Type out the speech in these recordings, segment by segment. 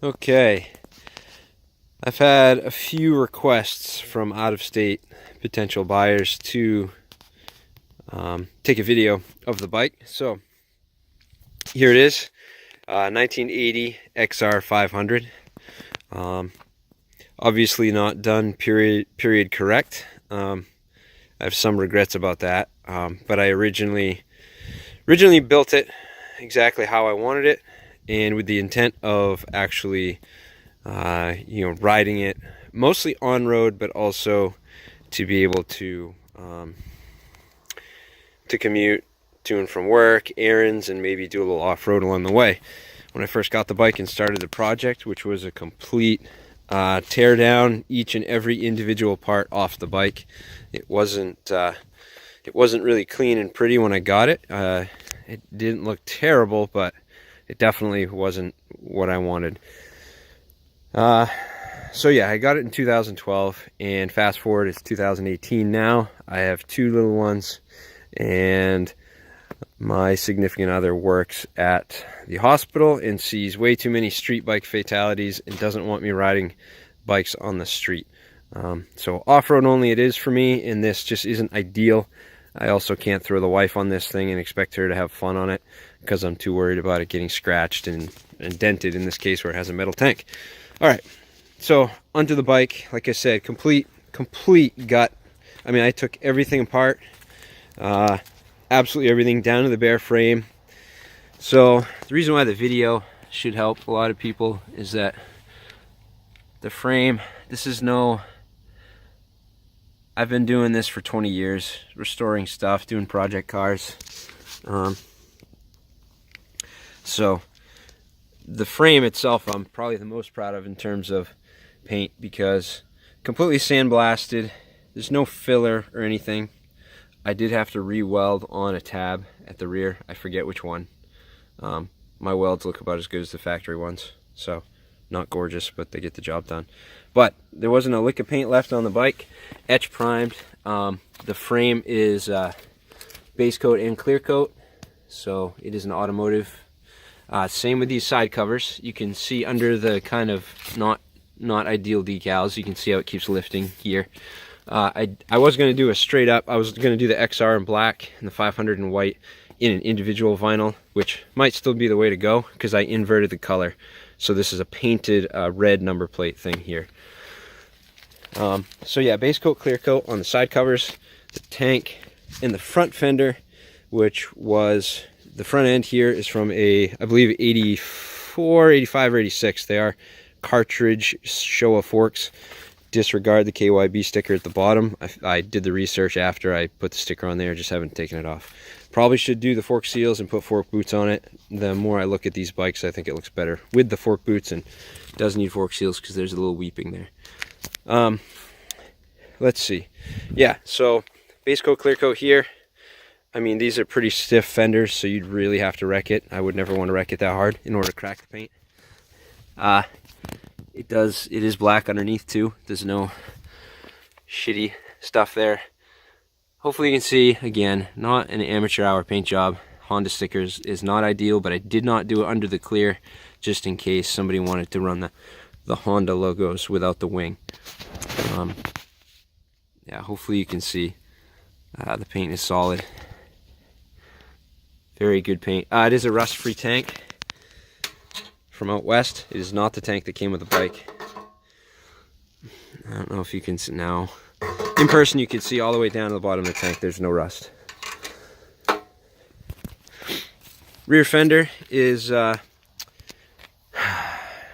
Okay, I've had a few requests from out-of-state potential buyers to take a video of the bike. So here it is, 1980 XR500. Obviously not done period correct. I have some regrets about that, but I originally built it exactly how I wanted it, and with the intent of actually riding it mostly on road, but also to be able to commute to and from work, errands, and maybe do a little off-road along the way. When I first got the bike and started the project, which was a complete tear down each and every individual part off the bike. It wasn't really clean and pretty when I got it. It didn't look terrible, but it definitely wasn't what I wanted. So yeah, I got it in 2012, and fast forward, it's 2018 now. I have two little ones, and my significant other works at the hospital and sees way too many street bike fatalities and doesn't want me riding bikes on the street. So off-road only it is for me, and this just isn't ideal. I also can't throw the wife on this thing and expect her to have fun on it because I'm too worried about it getting scratched and dented, in this case where it has a metal tank. All right, so onto the bike. Like I said, complete gut. I mean, I took everything apart, absolutely everything, down to the bare frame. So the reason why the video should help a lot of people is that the frame, I've been doing this for 20 years, restoring stuff, doing project cars. So the frame itself I'm probably the most proud of in terms of paint, because completely sandblasted, there's no filler or anything. I did have to re-weld on a tab at the rear, I forget which one. My welds look about as good as the factory ones, so not gorgeous, but they get the job done. But there wasn't a lick of paint left on the bike, etch primed. The frame is base coat and clear coat, so it is an automotive. Same with these side covers. You can see under the kind of not ideal decals, you can see how it keeps lifting here. I was going to do a straight up, I was going to do the XR in black and the 500 in white in an individual vinyl, which might still be the way to go because I inverted the color. So this is a painted red number plate thing here. So yeah, base coat, clear coat on the side covers, the tank, and the front fender, which was, the front end here is from a, I believe, 84, 85, or 86. They are cartridge Showa forks. Disregard the KYB sticker at the bottom. I did the research after I put the sticker on there, just haven't taken it off. Probably should do the fork seals and put fork boots on it. The more I look at these bikes, I think it looks better with the fork boots, and it does need fork seals because there's a little weeping there. Let's see. Yeah, so base coat, clear coat here. I mean, these are pretty stiff fenders, so you'd really have to wreck it. I would never want to wreck it that hard in order to crack the paint. It is black underneath too. There's no shitty stuff there. Hopefully you can see, again, not an amateur hour paint job. Honda stickers is not ideal, but I did not do it under the clear just in case somebody wanted to run the Honda logos without the wing. Yeah, hopefully you can see the paint is solid. Very good paint. It is a rust-free tank from out west. It is not the tank that came with the bike. I don't know if you can see now. In person, you can see all the way down to the bottom of the tank. There's no rust. Rear fender is,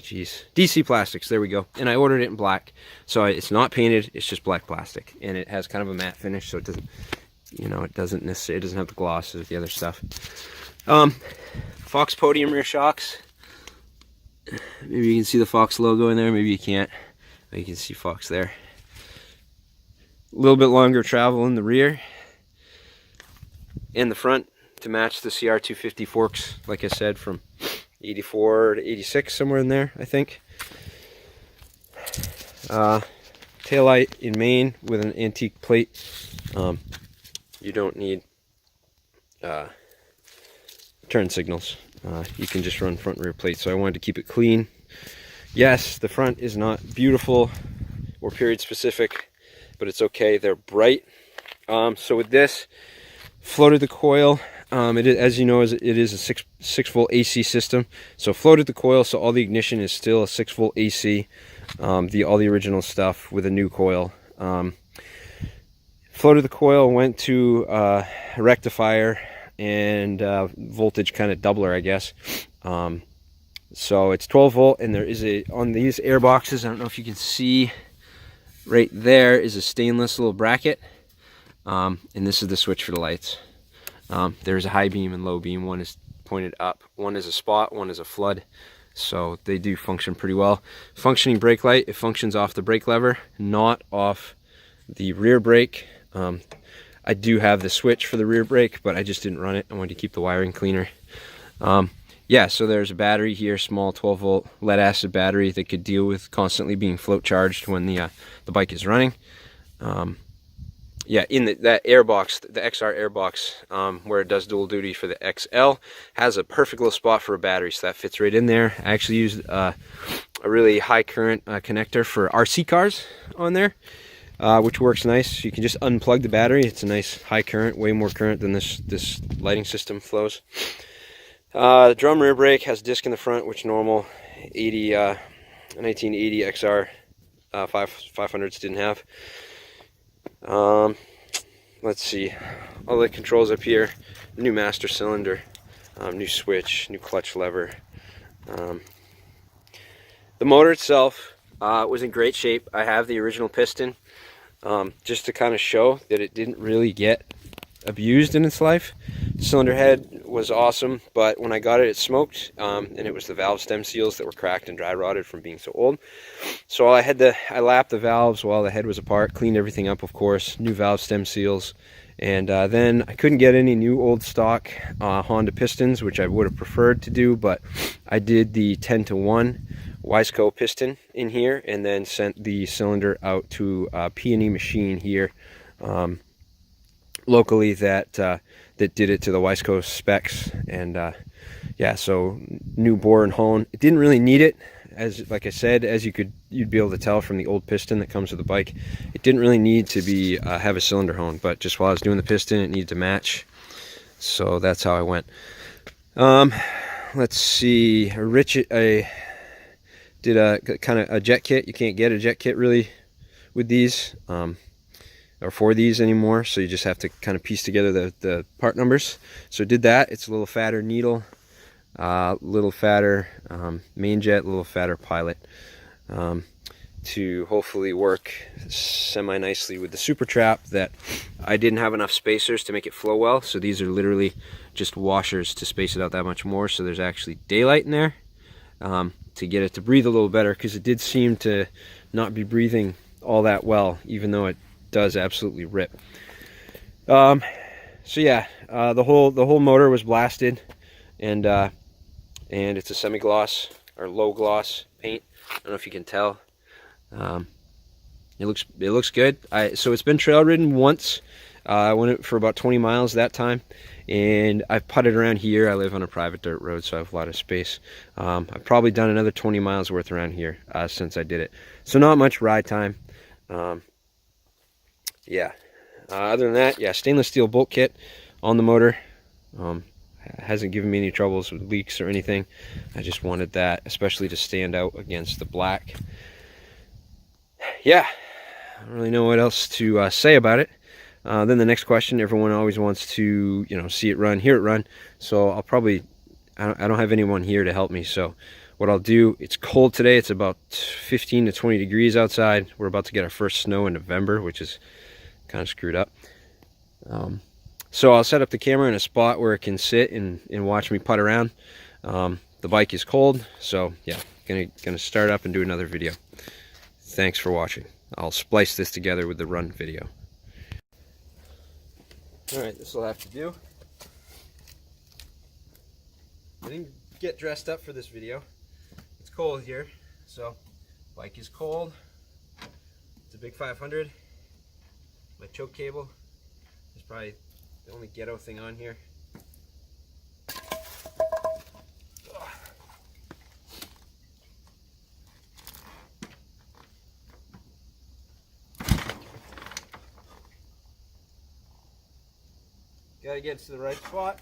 DC Plastics. There we go. And I ordered it in black, so it's not painted. It's just black plastic, and it has kind of a matte finish, so it doesn't, it doesn't have the gloss of the other stuff. Fox podium rear shocks. Maybe you can see the Fox logo in there. Maybe you can't. You can see Fox there. A little bit longer travel in the rear and the front to match the CR250 forks, like I said, from 84 to 86, somewhere in there, I think. Taillight in main with an antique plate. You don't need turn signals. You can just run front and rear plates, so I wanted to keep it clean. Yes, the front is not beautiful or period specific, but it's okay. They're bright. So with this, floated the coil. As you know, it is a 6 volt AC system. So floated the coil, so all the ignition is still a 6 volt AC. All the original stuff with a new coil. Floated the coil, went to a rectifier and voltage kind of doubler, I guess. So it's 12 volt, and there is on these air boxes, I don't know if you can see, right there is a stainless little bracket. And this is the switch for the lights. There's a high beam and low beam. One is pointed up, one is a spot, one is a flood. So they do function pretty well. Functioning brake light, it functions off the brake lever, not off the rear brake. I do have the switch for the rear brake, but I just didn't run it. I wanted to keep the wiring cleaner. Yeah, so there's a battery here, small 12 volt lead acid battery that could deal with constantly being float charged when the bike is running. Yeah, in that air box, the XR air box, where it does dual duty for the XL, has a perfect little spot for a battery, so that fits right in there. I actually used a really high current connector for RC cars on there, which works nice. You can just unplug the battery. It's a nice high current, way more current than this lighting system flows. The drum rear brake has a disc in the front, which normal 1980 XR 500s didn't have. Let's see, all the controls up here, new master cylinder, new switch, new clutch lever. The motor itself was in great shape. I have the original piston, just to kind of show that it didn't really get abused in its life. Cylinder head was awesome, but when I got it, it smoked, and it was the valve stem seals that were cracked and dry rotted from being so old. So I lapped the valves while the head was apart, cleaned everything up, of course, new valve stem seals, and then I couldn't get any new old stock Honda pistons, which I would have preferred to do, but I did the 10-to-1 Wiseco piston in here, and then sent the cylinder out to a P&E machine here locally that did it to the Wiseco specs. And yeah, so new bore and hone. It didn't really need it, like I said, as you'd be able to tell from the old piston that comes with the bike. It didn't really need to be have a cylinder hone, but just while I was doing the piston, it needed to match. So that's how I went. Let's see, I did a kind of a jet kit. You can't get a jet kit really with these, or for these anymore, so you just have to kind of piece together the part numbers. So did that. It's a little fatter needle, little fatter main jet, a little fatter pilot, to hopefully work semi nicely with the super trap. That I didn't have enough spacers to make it flow well, so these are literally just washers to space it out that much more, so there's actually daylight in there, to get it to breathe a little better, because it did seem to not be breathing all that well, even though it does absolutely rip. So yeah, the whole motor was blasted, and it's a semi-gloss or low gloss paint. I don't know if you can tell. It looks good. So it's been trail ridden once. I went for about 20 miles that time, and I've putted around here. I live on a private dirt road, so I have a lot of space. I've probably done another 20 miles worth around here since I did it. So not much ride time. Yeah. Other than that, yeah, stainless steel bolt kit on the motor. Hasn't given me any troubles with leaks or anything. I just wanted that, especially to stand out against the black. Yeah, I don't really know what else to say about it. Then the next question, everyone always wants to, see it run, hear it run. So I'll probably, I don't have anyone here to help me. So what I'll do, it's cold today. It's about 15 to 20 degrees outside. We're about to get our first snow in November, which is kind of screwed up. So I'll set up the camera in a spot where it can sit and watch me putt around. The bike is cold, so yeah, gonna start up and do another video. Thanks for watching. I'll splice this together with the run video. Alright, this will have to do. I didn't get dressed up for this video. It's cold here, so bike is cold. It's a big 500. My choke cable is probably the only ghetto thing on here. Gotta get to the right spot.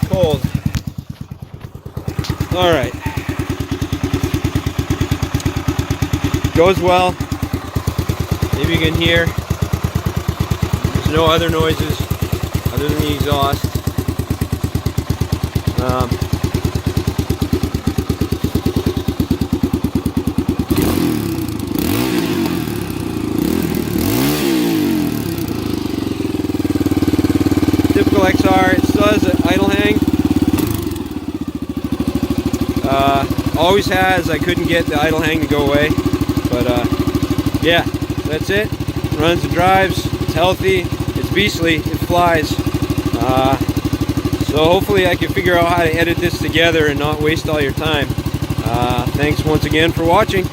Cold. All right. Goes well. Maybe you can hear. There's no other noises other than the exhaust. Typical XR. It still has an idle hang. Always has. I couldn't get the idle hang to go away, but yeah, that's it. Runs and drives. It's healthy. It's beastly. It flies. So hopefully I can figure out how to edit this together and not waste all your time. Thanks once again for watching.